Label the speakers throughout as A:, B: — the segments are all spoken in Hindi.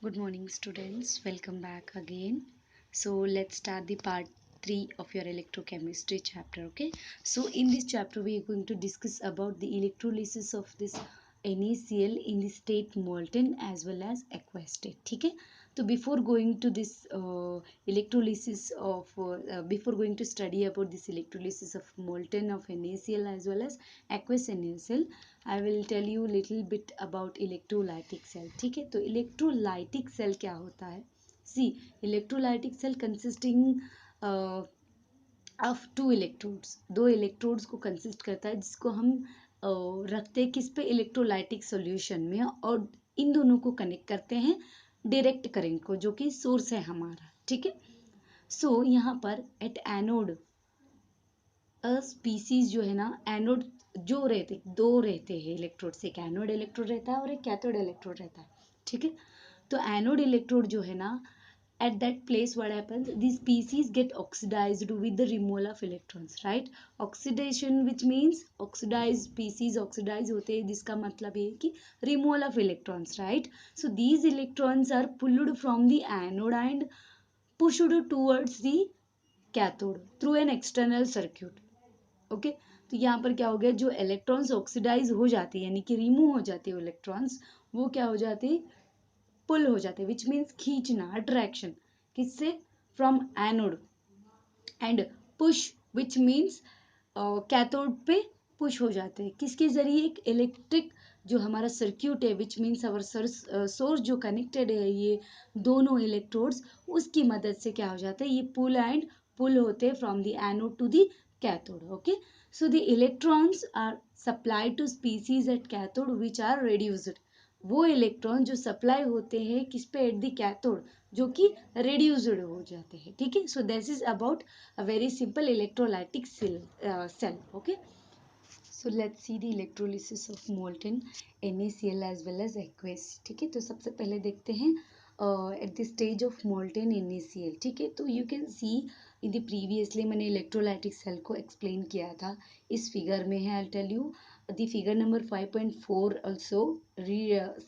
A: Good morning, students. Welcome back again. So, let's start the part 3 of your electrochemistry chapter. Okay. So, in this chapter, we are going to discuss about the electrolysis of this NaCl in the state molten as well as aqueous state. Okay. So, before going to this electrolysis of, before going to study about this electrolysis of molten of NaCl as well as aqueous NaCl, I will tell you little bit about electrolytic cell. ठीक है, तो इलेक्ट्रोलाइटिक सेल क्या होता है? See, electrolytic cell consisting of two electrodes, दो इलेक्ट्रोड्स को कंसिस्ट करता है, जिसको हम रखते हैं किस पे? इलेक्ट्रोलाइटिक सॉल्यूशन में, और इन दोनों को कनेक्ट करते हैं डायरेक्ट करंट को, जो कि सोर्स है हमारा. ठीक है, सो यहाँ पर एट एनोड स्पीसीज जो है ना, एनोड जो रहते हैं इलेक्ट्रोड्स, एक एनोड इलेक्ट्रोड रहता है और एक कैथोड इलेक्ट्रोड रहता है. ठीक है, तो एनोड इलेक्ट्रोड जो है ना, at that place what happens, these species get oxidized with the removal of electrons, right? Oxidation which means oxidized species oxidize होते हैं, जिसका मतलब ये है कि removal of electrons, right? So these electrons are pulled from the anode and pushed towards the cathode through an external circuit. Okay, तो यहाँ पर क्या हो गया, जो इलेक्ट्रॉन्स ऑक्सीडाइज हो जाते हैं यानी कि रिमूव हो जाते हैं इलेक्ट्रॉन्स, वो क्या हो जाते हैं? पुल हो जाते हैं, विच मीन्स खींचना, अट्रैक्शन. किससे? From anode. And push which means cathode पे पुश हो जाते हैं. किसके जरिए? एक इलेक्ट्रिक जो हमारा सर्क्यूट है, विच मीन्स अवर सोर्स जो कनेक्टेड है ये दोनों इलेक्ट्रोड्स, उसकी मदद से क्या हो जाता है? ये पुल एंड पुल होते हैं from the anode to the cathode. Okay, so the electrons are supplied to species at cathode which are reduced. वो इलेक्ट्रॉन जो सप्लाई होते हैं किस पे? एट द कैथोड, जो कि रेड्यूस्ड हो जाते हैं. ठीक है, so this is about a very simple electrolytic cell. Okay, so let's see the electrolysis of molten NaCl as well as aqueous. ठीक है, तो सबसे पहले देखते हैं at the stage of molten NaCl. ठीक है, तो you can see in the previously मैंने electrolytic cell को explain किया था, इस फिगर में है. I'll tell you the figure number 5.4 also.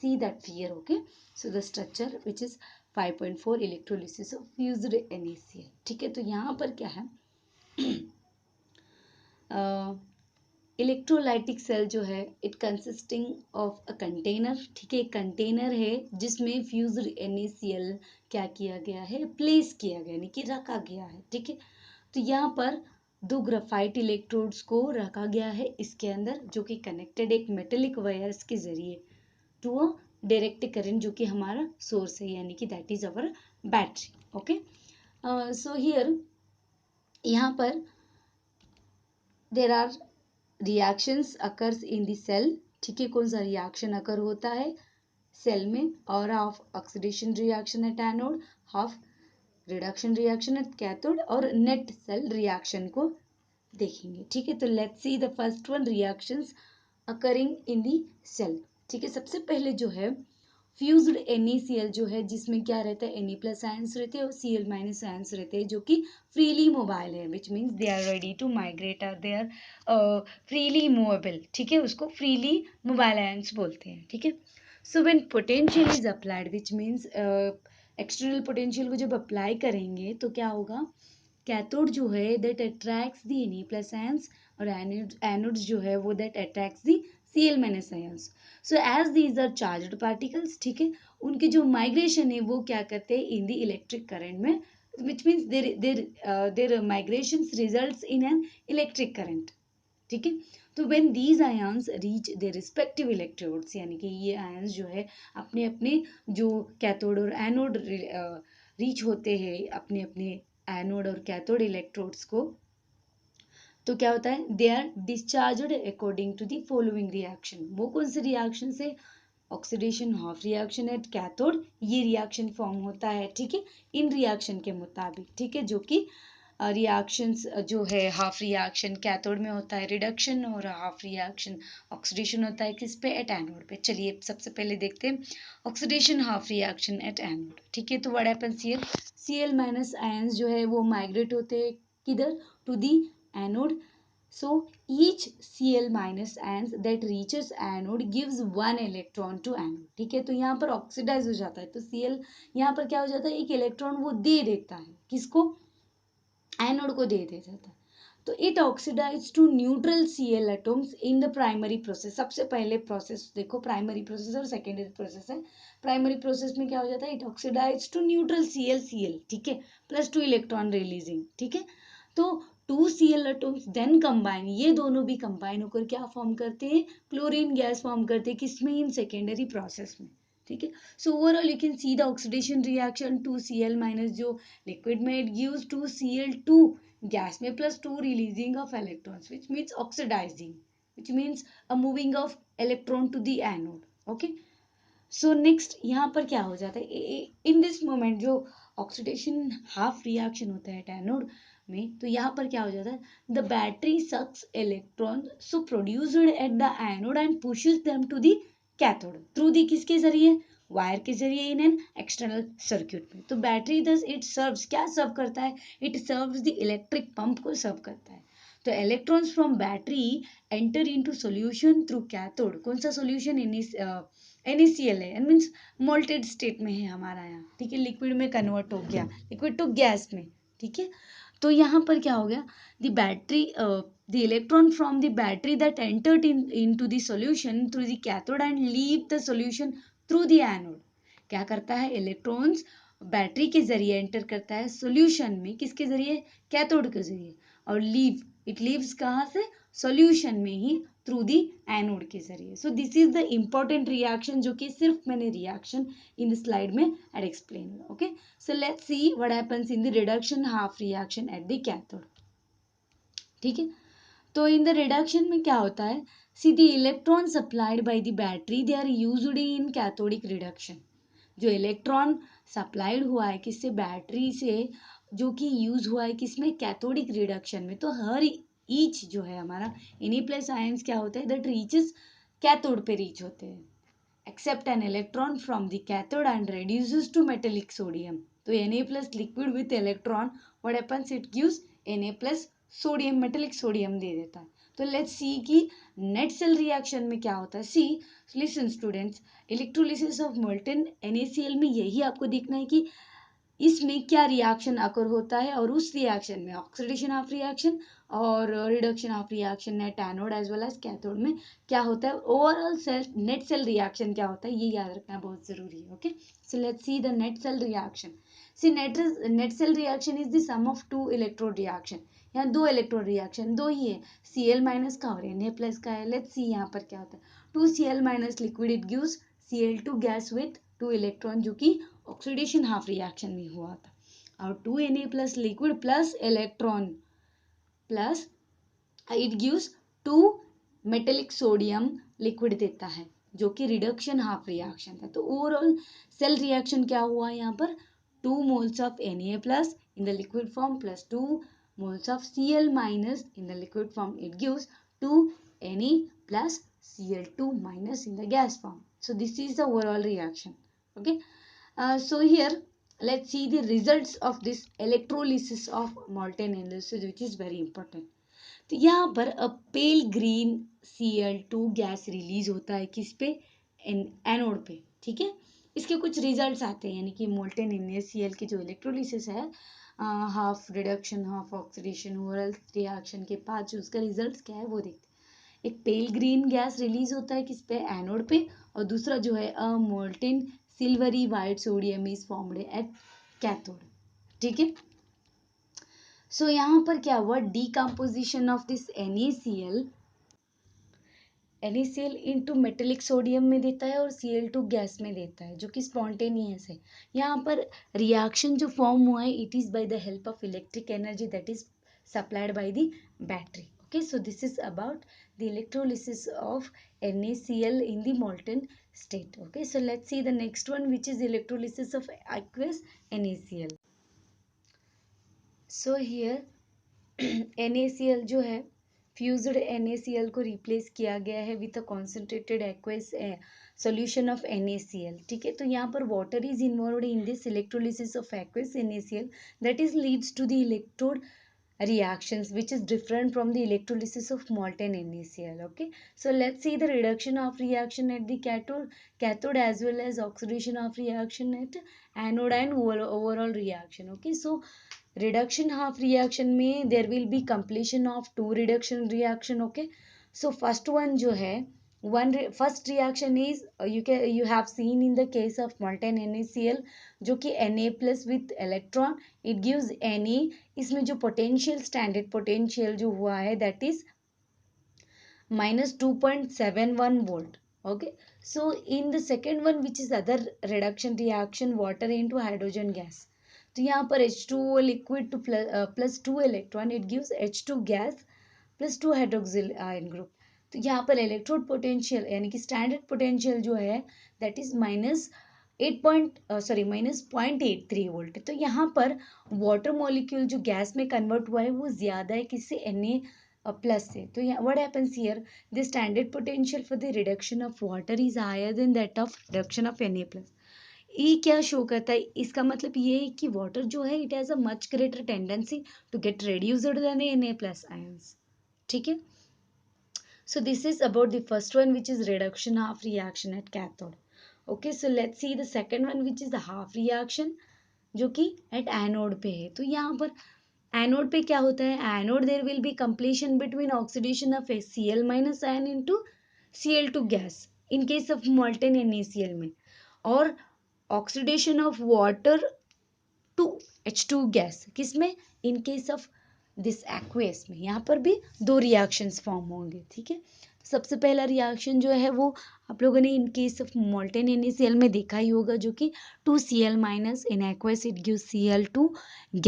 A: See that figure. Okay, so the structure which is 5.4 electrolysis of fused NaCl. ठीक है, तो यहाँ पर क्या है? इलेक्ट्रोलाइटिक सेल जो है, it consisting of a container. ठीक है, कंटेनर है जिसमें फ्यूज्ड NaCl क्या किया गया है? प्लेस किया गया, यानी कि रखा गया है. ठीक है, तो यहाँ पर दो ग्राफाइट इलेक्ट्रोड्स को रखा गया है इसके अंदर, जो कि कनेक्टेड एक मेटेलिक वायर्स के जरिए टू अ डायरेक्ट करंट, जो कि हमारा सोर्स है, यानी कि that is our battery. Okay, so here यहाँ पर there are reactions occurs in the cell. ठीक है, कौन सा रिएक्शन अकर होता है सेल में? और half oxidation reaction at anode, half reduction reaction at cathode, और नेट सेल रिएक्शन को देखेंगे. ठीक है, तो let's see the first one, reactions occurring in the cell. ठीक है, सबसे पहले जो है फ्यूज्ड NaCl जो है, जिसमें क्या रहता है? Na प्लस आयंस रहते हैं और Cl माइनस आयंस रहते हैं, जो कि फ्रीली मोबाइल है, which means they are ready to migrate, और दे आर फ्रीली मूवेबल. ठीक है, उसको फ्रीली मोबाइल आयंस बोलते हैं. ठीक है, so when potential is applied, which means external potential को जब अप्लाई करेंगे तो क्या होगा? कैथोड जो है that attracts the Na plus ions, और एनोड्स जो है वो that attracts the Cl minus ions. So as these are charged particles, ठीक है, उनकी जो माइग्रेशन है वो क्या करते हैं? इन द इलेक्ट्रिक करंट में, which means there migration results in an electric current. ठीक है, तो when these ions reach their respective electrodes, यानी कि ये आयंस जो है अपने अपने जो कैथोड और एनोड रीच होते हैं अपने अपने एनोड और कैथोड इलेक्ट्रोड्स को, तो क्या होता है? They are discharged according to the following reaction. वो कौन से रिएक्शन से? Oxidation half reaction at cathode, ये रिएक्शन फॉर्म होता है. ठीक है, इन रिएक्शन के मुताबिक. ठीक है, जो कि रिएक्शंस जो है, हाफ रिएक्शन कैथोड में होता है रिडक्शन, और हाफ रिएक्शन ऑक्सीडेशन होता है किस पे? एट एनोड पे. चलिए सबसे पहले देखते हैं oxidation half reaction at anode. ठीक है, तो what happens here? Cl minus ions जो है वो माइग्रेट होते हैं किधर? To the anode, So each Cl minus ions that reaches anode gives 1 electron to anode. ठीक है, तो यहाँ पर ऑक्सीडाइज हो जाता है, तो Cl यहाँ पर क्या हो जाता है, एक इलेक्ट्रॉन वो दे देता है, किसको, एनोड को दे देता है. तो it oxidise to neutral Cl atoms in the primary process. सबसे पहले प्रोसेस देखो, प्राइमरी प्रोसेस और सेकेंडरी प्रोसेस है. प्राइमरी प्रोसेस में क्या हो जाता है, it oxidise to neutral Cl, ठीक है, प्लस 2 इलेक्ट्रॉन रिलीजिंग. ठीक है, तो 2 Cl एटम्स देन कंबाइन, ये दोनों भी कंबाइन होकर क्या फॉर्म करते हैं, क्लोरीन गैस फॉर्म करते हैं, किसमें, इन सेकेंडरी प्रोसेस में. ठीक है, so overall you can see the oxidation reaction 2Cl minus जो लिक्विड में इट गिव्स 2Cl2 gas में plus 2 releasing of electrons which means oxidizing, which means a moving of electron to the anode. Okay, so next यहाँ पर क्या हो जाता है, in this moment जो oxidation half reaction होता है एनोड में, तो यहाँ पर क्या हो जाता है, the battery sucks electrons so produced at the anode and pushes them to the cathode through the किसके जरिए, वायर के जरिए इन एन एक्सटर्नल सर्क्यूट में. तो बैटरी दस इट सर्व्स, क्या सर्व करता है, it serves the electric pump को सर्व करता है. तो electrons from battery enter into solution through cathode. कौन सा सॉल्यूशन, NaCl है, मीन्स मोल्टेड स्टेट में है हमारा यहाँ. ठीक है, लिक्विड में कन्वर्ट हो गया, लिक्विड टू गैस में. ठीक है, तो यहाँ पर क्या हो गया, the battery the electron from the battery that entered into the solution through the cathode and leave the solution through the anode. क्या करता है, इलेक्ट्रॉन्स बैटरी के जरिए एंटर करता है सॉल्यूशन में, किसके जरिए, कैथोड के जरिए, और लीव, इट लीव्स कहाँ से, सॉल्यूशन में ही, थ्रू दी एनोड के जरिए. So this is the important reaction जो कि सिर्फ मैंने रिएक्शन इन द स्लाइड में एड explain. Okay, so let's see what happens in the reduction half reaction at the cathode. ठीक है, तो इन द रिडक्शन में क्या होता है, see the electron supplied by the battery they are used in cathodic reduction. जो इलेक्ट्रॉन सप्लाइड हुआ है किससे, बैटरी से, जो कि यूज हुआ है किसमें, कैथोडिक रिडक्शन में. तो हर ईच जो है हमारा Na प्लस आयंस क्या होता है, दैट रीचेस कैथोड पे रीच होते हैं, accept an electron from the cathode and reduces to metallic sodium. तो Na plus liquid with electron, what happens, it gives Na plus sodium, metallic sodium दे देता है. तो लेट्स सी कि नेट सेल रिएक्शन में क्या होता है. See, listen students, electrolysis of molten NaCl में यही आपको देखना है कि इसमें क्या रिएक्शन अकर होता है, और उस रिएक्शन में ऑक्सीडेशन ऑफ रिएक्शन और reduction of reaction net anode as well as cathode में क्या होता है, overall cell net cell reaction क्या होता है, ये याद रखना बहुत जरूरी है. Okay, so let's see the net cell reaction. See net cell reaction is the sum of 2 electrode reaction. यहाँ 2 इलेक्ट्रोड रिएक्शन, 2 ही है, Cl माइनस का और Na प्लस का है. लेट्स सी यहाँ पर क्या होता है, 2Cl minus liquid it gives Cl2 gas with 2 electron, जो कि ऑक्सीडेशन हाफ रिएक्शन में हुआ था. और 2Na plus liquid plus electron plus it gives 2 metallic sodium liquid देता है, जो कि रिडक्शन हाफ रिएक्शन था. तो ओवरऑल सेल रिएक्शन क्या हुआ यहाँ पर, 2 moles of Na plus in the liquid form plus 2 moles of Cl minus in the liquid form. It gives 2 Na plus Cl2 minus in the gas form. So this is the overall reaction. Okay. So here let's see the results of this electrolysis of molten NaCl, which is very important. तो यहाँ पर अ पेल ग्रीन Cl2 गैस रिलीज होता है किस पे, एनोड पे. ठीक है, इसके कुछ रिजल्ट्स आते हैं, यानी कि मोल्टेन NaCl की जो इलेक्ट्रोलिसिस है, half reduction half oxidation overall reaction के बाद जो उसका रिजल्ट क्या है वो देखते हैं. एक पेल ग्रीन गैस रिलीज होता है किस पे, एनोड पे, और दूसरा जो है a molten silvery white sodium is formed at cathode. ठीक है, सो यहाँ पर क्या हुआ, decomposition of this NaCl into metallic sodium में देता है और Cl2 गैस में देता है, जो कि स्पॉन्टेनियस है. यहाँ पर रिएक्शन जो फॉर्म हुआ है, it is by the help of electric energy that is supplied by the battery. Okay, so this is about the electrolysis of NaCl in the molten state. Okay, so let's see the next one, which is electrolysis of aqueous NaCl. So here NaCl जो है, फ्यूज्ड NaCl को रिप्लेस किया गया है with a concentrated aqueous solution of NaCl. ठीक है, तो यहाँ पर water is involved in this electrolysis of aqueous NaCl, that is leads to the electrode reactions which is different from the electrolysis of molten NaCl. Okay, so let's see the reduction of reaction at the cathode as well as oxidation of reaction at anode and overall reaction. Okay, so reduction half reaction में there will be completion of two reduction reaction. Okay, so first one जो है first reaction is you have seen in the case of molten NaCl जो कि Na plus with electron it gives Na. इसमें जो potential standard potential जो हुआ है that is minus 2.71 volt. Okay, so in the second one which is other reduction reaction water into hydrogen gas, तो यहाँ पर H2O liquid to plus 2 electron it gives H2 gas plus 2 hydroxyl ion group. तो यहाँ पर इलेक्ट्रोड पोटेंशियल यानी कि स्टैंडर्ड पोटेंशियल जो है that is minus minus 0.83 volt. तो यहाँ पर वाटर मॉलिक्यूल जो गैस में कन्वर्ट हुआ है वो ज्यादा है किससे Na प्लस से. तो what happens here the standard potential for the reduction of water is higher than that of reduction of Na plus. ये क्या शो करता है, इसका मतलब ये है कि वाटर जो है it has a much greater tendency to get reduced than Na plus ions. ठीक है, so this is about the first one which is reduction half reaction at cathode. Okay, so let's see the second one which is the half reaction जो कि at anode पे है. तो यहाँ पर anode पे क्या होता है, anode there will be completion between oxidation of Cl minus ion into Cl2 gas in case of molten NaCl में, और oxidation of water to H2 gas किसमें, in case of this aqueous में. यहाँ पर भी दो रिएक्शंस फॉर्म होंगे. ठीक है, सबसे पहला रिएक्शन जो है वो आप लोगों ने in case of molten NaCl में देखा ही होगा जो कि 2Cl minus in aqueous it gives Cl2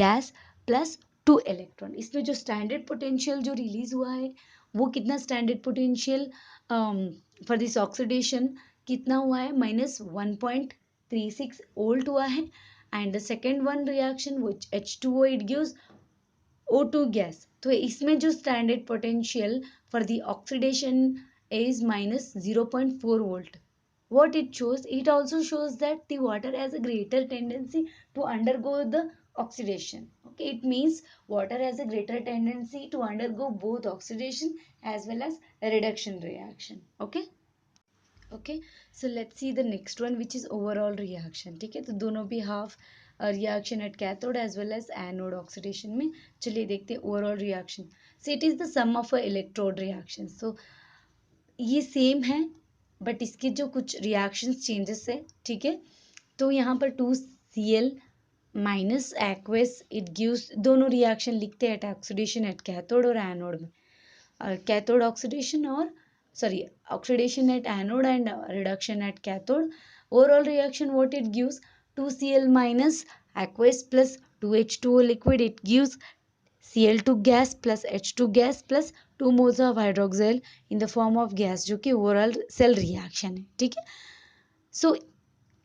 A: gas plus 2 electron. इसमें जो स्टैंडर्ड पोटेंशियल जो रिलीज हुआ है वो कितना standard potential for this oxidation कितना हुआ है, माइनस 1.36 वोल्ट हुआ है. And the second one reaction which H2O it gives O2 gas. तो इसमें जो standard potential for the oxidation is minus 0.4 volt. What it shows? It also shows that the water has a greater tendency to undergo the oxidation. Okay, it means water has a greater tendency to undergo both oxidation as well as reduction reaction. Okay. Okay, so let's see the next one which is overall reaction. ठीक है, तो दोनों भी half reaction at cathode as well as anode oxidation में. चलिए देखते हैं overall reaction. So it is the sum of a electrode reactions. So ये सेम है बट इसके जो कुछ reactions changes है. ठीक है, तो यहाँ पर 2Cl minus aqueous it gives, दोनों रिएक्शन लिखते हैं एट ऑक्सीडेशन एट कैथोड और एनोड में. कैथोड ऑक्सीडेशन और oxidation at anode and reduction at cathode. Overall reaction what it gives, 2Cl minus aqueous plus 2H2O liquid it gives Cl2 gas plus H2 gas plus 2 moles of hydroxyl in the form of gas जो कि overall cell reaction है. ठीक है, so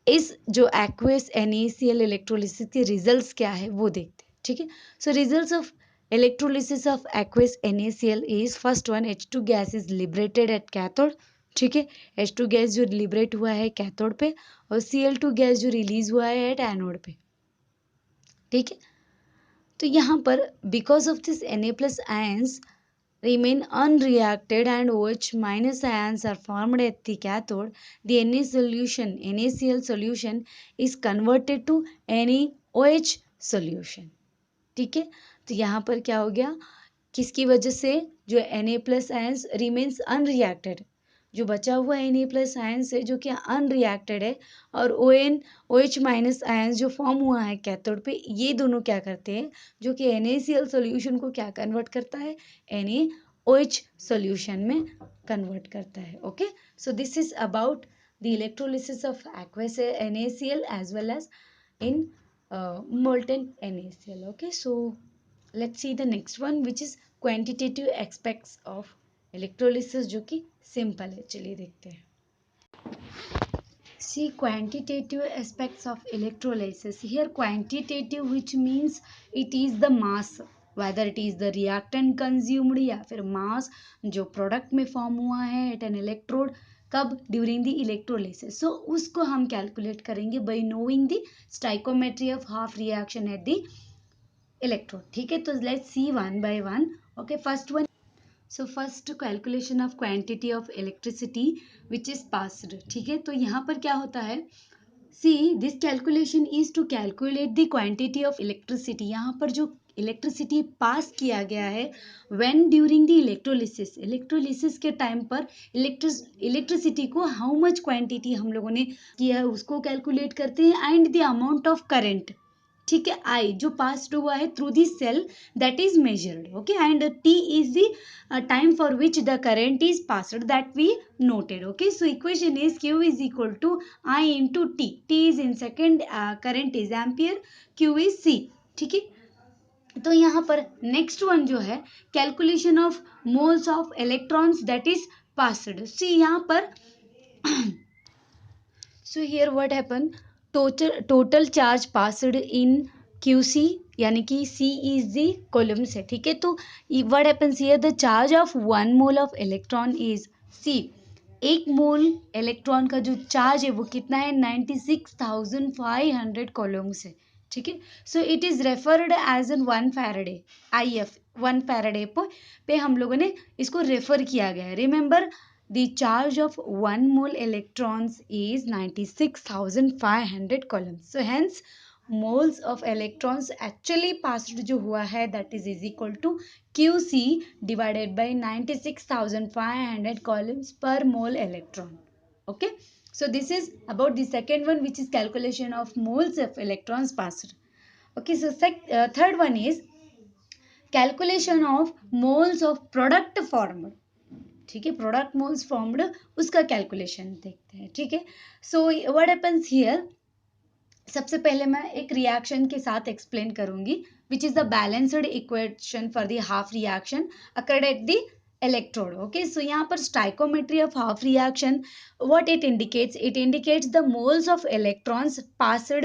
A: इस जो aqueous NaCl electrolysis के results क्या है वो देखते हैं. ठीक है, so results of electrolysis of aqueous NaCl is first one H2 gas is liberated at cathode. ठीक है, H2 गैस जो लिबरेट हुआ है कैथोड पे और Cl2 गैस जो रिलीज हुआ है एट एनोड पे. ठीक है, तो यहाँ पर because of this Na plus ions remain unreacted and OH minus ions are formed at the cathode, the NaCl solution is converted to NaOH solution. ठीक है, तो यहाँ पर क्या हो गया, किसकी वजह से जो Na plus ions remains unreacted, जो बचा हुआ Na प्लस आयंस है जो कि अनरिएक्टेड है और OH माइनस आयंस जो फॉर्म हुआ है कैथोड पे, ये दोनों क्या करते हैं जो कि NaCl सोल्यूशन को क्या कन्वर्ट करता है, NaOH सोल्यूशन में कन्वर्ट करता है. Okay, so this is about the electrolysis of aqueous NaCl as well as in molten NaCl. Okay, so let's see the next one which is quantitative aspects of electrolysis जो कि simple है. चलिए देखते हैं. See quantitative aspects of electrolysis. Here quantitative which means it is the mass, whether it is the reactant consumed या फिर mass जो product में form हुआ है at an electrode कब, ड्यूरिंग द इलेक्ट्रोलिसिस. सो उसको हम कैलकुलेट करेंगे by knowing the stoichiometry of half reaction at the electron, ठीक है। तो let's see one by one. Okay, first one, so first calculation of quantity of electricity which is passed, ठीक है। तो यहाँ पर क्या होता है, see this calculation is to calculate the quantity of electricity, यहाँ पर जो इलेक्ट्रिसिटी पास किया गया है when during the electrolysis, electrolysis के टाइम पर इलेक्ट्रिसिटी को हाउ मच क्वांटिटी हम लोगों ने किया है उसको कैलकुलेट करते हैं, and the amount of current, ठीक है, आई जो पास्ड हुआ है through the cell that is measured, okay, and T is the time for which the current is passed that we noted, okay, so equation is q is equal to I into t is in second, current is ampere, q is c, ठीक है। तो यहाँ पर नेक्स्ट वन जो है calculation of moles of electrons that is passed, see यहाँ पर so here what happened, total charge passed in qc, यानी कि c is the coulomb से, ठीक है। तो what happens here, the charge of 1 mole of electron is c, एक मोल इलेक्ट्रॉन का जो चार्ज है वो कितना है 96,500 कोलोम्स है, ठीक है। So it is referred as an 1 faraday, IF 1 faraday पे हम लोगों ने इसको रेफर किया गया है। Remember the charge of 1 mole electrons is 96,500 coulombs, so hence moles of electrons actually passed जो हुआ है that is equal to QC divided by 96,500 coulombs per mole electron, okay। So this is about the second one which is calculation of moles of electrons passed, okay। So third one is calculation of moles of product formed, ठीक है, प्रोडक्ट मोल्स फॉर्म्ड उसका कैलकुलेशन देखते हैं, ठीक है। सो व्हाट हैपेंस हियर, सबसे पहले मैं एक रिएक्शन के साथ एक्सप्लेन करूंगी which is the balanced equation for the half reaction occurred at the electrode, okay. So यहाँ पर stoichiometry of half reaction what it indicates, it indicates the moles of electrons passed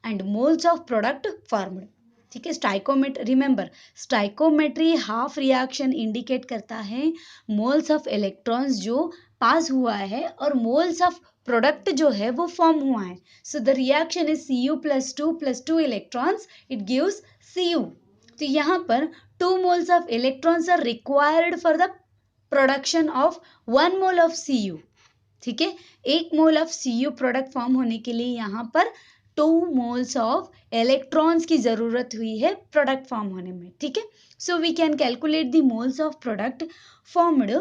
A: and moles of product formed, ठीक है। Stoichiometry, remember stoichiometry half reaction indicate करता है मोल्स ऑफ इलेक्ट्रॉन्स जो पास हुआ है और मोल्स ऑफ प्रोडक्ट जो है वो फॉर्म हुआ है। So the reaction is Cu + 2 electrons, it gives Cu। तो यहाँ पर 2 moles of electrons are required for the production of 1 mole of Cu, ठीक है। 1 mole of Cu product form होने के लिए यहाँ पर 2 मोल्स ऑफ इलेक्ट्रॉन्स की जरूरत हुई है प्रोडक्ट फॉर्म होने में, ठीक है। So we can calculate the moles of product formed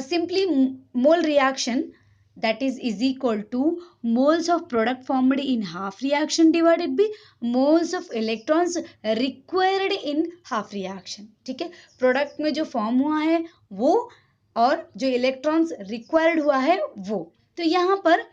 A: simply mole reaction that is equal to moles of product formed in half reaction divided by moles of electrons required in half reaction, ठीक है। प्रोडक्ट में जो फॉर्म हुआ है वो और जो इलेक्ट्रॉन्स रिक्वायर्ड हुआ है वो, तो यहाँ पर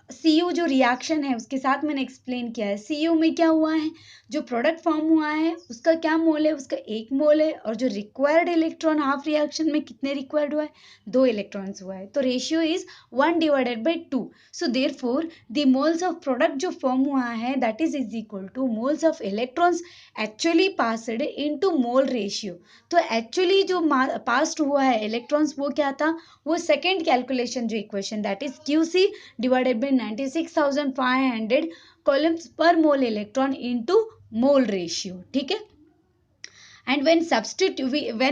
A: Cu जो रिएक्शन है उसके साथ मैंने एक्सप्लेन किया है। Cu में क्या हुआ है, जो प्रोडक्ट फॉर्म हुआ है उसका क्या मोल है, उसका 1 मोल है, और जो रिक्वायर्ड इलेक्ट्रॉन हाफ रिएक्शन में कितने रिक्वायर्ड हुआ है 2 इलेक्ट्रॉन्स हुआ है, तो ratio is 1/2। So therefore the moles of product जो फॉर्म हुआ है that is equal to moles of electrons actually passed into mole ratio. तो एक्चुअली जो पास्ड हुआ है इलेक्ट्रॉन्स वो क्या था, वो सेकेंड कैलकुलेशन जो equation that is QC divided by 96,500 coulombs per mole electron into mole ratio, ठीक है। And when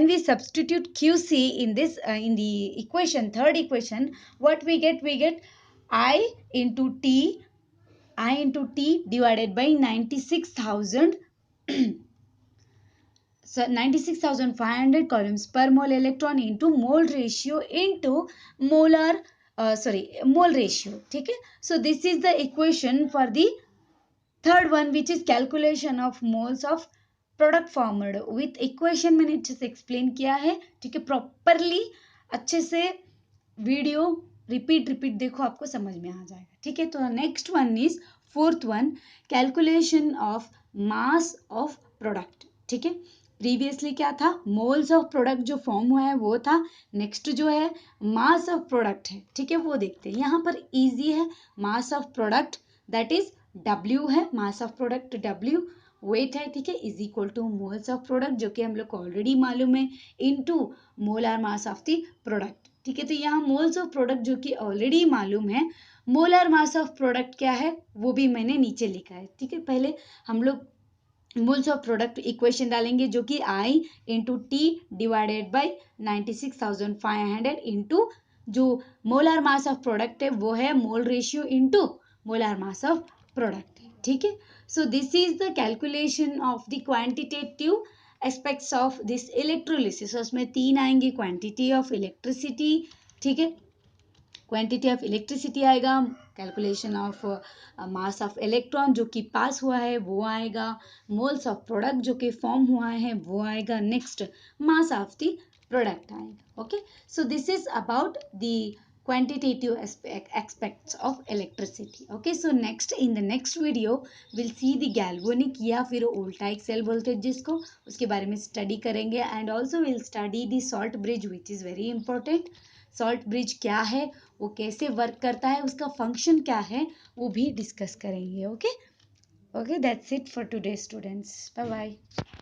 A: we substitute QC in this in the equation, third equation, what we get I into T divided by 96,000 so 96,500 coulombs per mole electron into mole ratio into molar mole ratio, ठीक है। So this is the equation for the third one which is calculation of moles of product formed with equation मैंने अच्छे से explain किया है, ठीक है। properly अच्छे से वीडियो रिपीट देखो, आपको समझ में आ जाएगा, ठीक है। तो next one is fourth one, calculation of mass of product, ठीक है। प्रीवियसली क्या था, मोल्स ऑफ प्रोडक्ट जो फॉर्म हुआ है वो था, नेक्स्ट जो है मास ऑफ प्रोडक्ट है, ठीक है, वो देखते हैं। यहाँ पर इजी है, mass of product that is W है, mass of product W, weight है, ठीक है, is equal to moles of product जो कि हम लोग को ऑलरेडी मालूम है into molar mass of the product, ठीक है। तो यहाँ मोल्स ऑफ प्रोडक्ट जो कि ऑलरेडी मालूम है, मोलर मास ऑफ प्रोडक्ट क्या है वो भी मैंने नीचे लिखा है, ठीक है। पहले हम लोग मोल्स ऑफ प्रोडक्ट इक्वेशन डालेंगे जो कि I into T divided by 96,500 into जो मोलर मास ऑफ प्रोडक्ट है वो है mole ratio into molar mass of product है, ठीक है। So this is the calculation of the quantitative aspects of this electrolysis. उसमें तीन आएंगे, क्वांटिटी ऑफ इलेक्ट्रिसिटी, ठीक है, क्वांटिटी ऑफ इलेक्ट्रिसिटी आएगा, calculation of mass of electron जो कि पास हुआ है वो आएगा, मोल्स ऑफ प्रोडक्ट जो कि फॉर्म हुआ है वो आएगा, next mass of the product आएगा। Okay, so this is about the quantitative aspects of electricity. Okay, so next in the next video we'll see the galvanic या फिर voltaic cell बोलते हैं जिसको, उसके बारे में स्टडी करेंगे, and also will study the salt bridge which is very important. Salt bridge क्या है, वो कैसे वर्क करता है, उसका फंक्शन क्या है, वो भी डिस्कस करेंगे। Okay, okay, that's it for today students, bye bye.